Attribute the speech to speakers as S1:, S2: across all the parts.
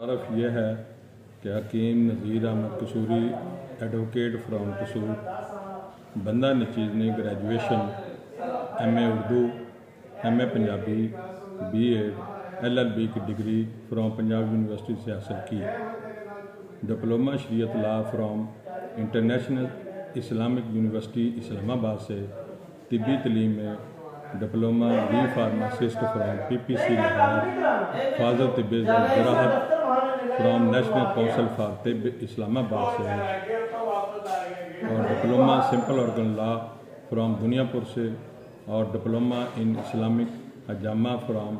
S1: تعارف یہ ہے کہ حکیم نذیر احمد قصوری ایڈوکیٹ فرام قصور بندہ نچیز نے graduation M A Urdu M A Punjabi B Ed LLB کی ڈگری فرام پنجاب یونیورسٹی سے حاصل کی۔ ڈپلومہ شریعت law from international Islamic university Islamabad سے طبی تعلیم میں diploma B pharmacist from PPC Lahore فاضل طب زراعت فرام نیشنل کونسل فار طب اسلام آباد سے اور diploma simple organ law from Dunyapur سے اور ڈپلومہ ان اسلامک حجامہ فرام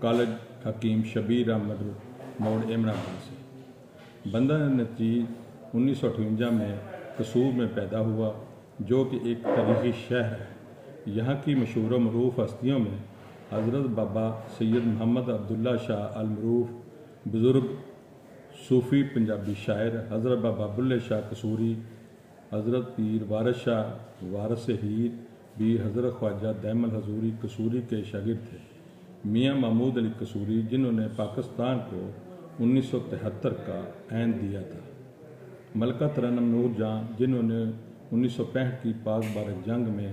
S1: کالج حکیم شبیر احمد موڑ امراآباد سے۔ بندہ نچیز 1958 میں قصور میں پیدا ہوا جو کہ ایک تاریخی شہر ہے۔ یہاں کی مشہور و معروف ہستیوں میں حضرت بابا سید محمد عبداللہ شاہ المعروف بزرگ صوفی پنجابی شاعر، حضرت بابا بلے شاہ قصوری، حضرت پیر وارث شاہ وارث ہیر بھی حضرت خواجہ دائم الحضوری قصوری کے شاگرد تھے۔ میاں محمود علی قصوری جنہوں نے پاکستان کو 1973 کا عین دیا تھا۔ ملکہ ترنم نور جہاں جنہوں نے 1965 کی پاک بھارت جنگ میں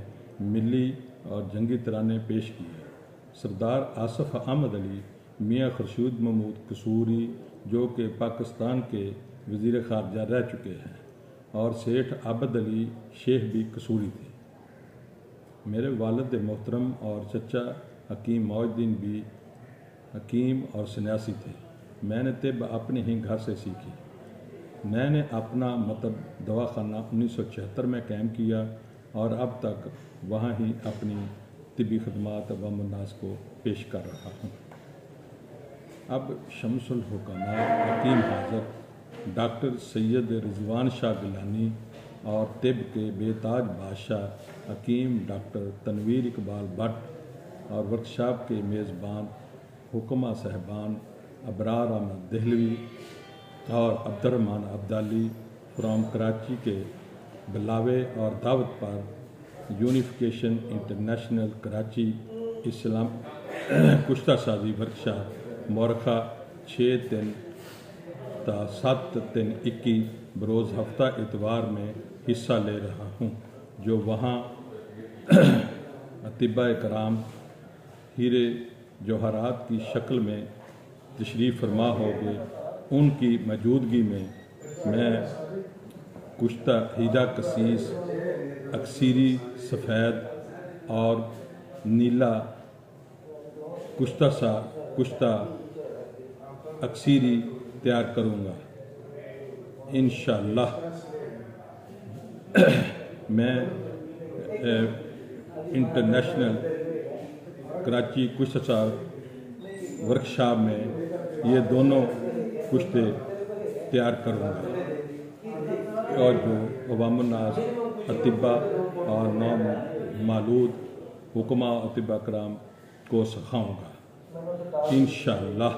S1: ملی اور جنگی ترانے پیش کیے۔ سردار آصف احمد علی میاں خورشید محمود قصوری جو کہ پاکستان کے وزیر خارجہ رہ چکے ہیں اور سیٹھ عابد علی شیخ بھی قصوری تھے۔ میرے والد محترم اور چچا حکیم معاذ الدین بھی حکیم اور سنیاسی تھے۔ میں نے طب اپنے ہی گھر سے سیکھی۔ میں نے اپنا مطب دواخانہ 1976 میں قائم کیا اور اب تک وہاں ہی اپنی طبی خدمات عوام الناس کو پیش کر رہا ہوں۔ اب شمس الحکماء حکیم حاضر ڈاکٹر سید رضوان شاہ گیلانی اور طب کے بے تاج بادشاہ حکیم ڈاکٹر تنویر اقبال بٹ اور ورکشاپ کے میزبان حکماء صاحبان ابرار احمد دہلوی اور عبدالرحمن عبدالی فرام کراچی کے بلاوے اور دعوت پر یونیفیکیشن انٹرنیشنل کراچی اسلام کشتہ سازی ورکشاپ مورخہ 6/3/7/21 بروز ہفتہ اتوار میں حصہ لے رہا ہوں جو وہاں اطباء کرام ہیرے جوہرات کی شکل میں تشریف فرما ہو گئے۔ ان کی موجودگی میں کشتہ ہیرا کسیس اکثیری سفید اور نیلا کشتہ اکثیری تیار کروں گا انشاءاللہ۔ میں انٹرنیشنل کراچی کشتہ ساز ورکشاپ میں یہ دونوں کشتے تیار کروں گا اور جو عوام الناس اطباء اور نامولود حکماء اطباء کرام کو سکھاؤں گا انشاءاللہ۔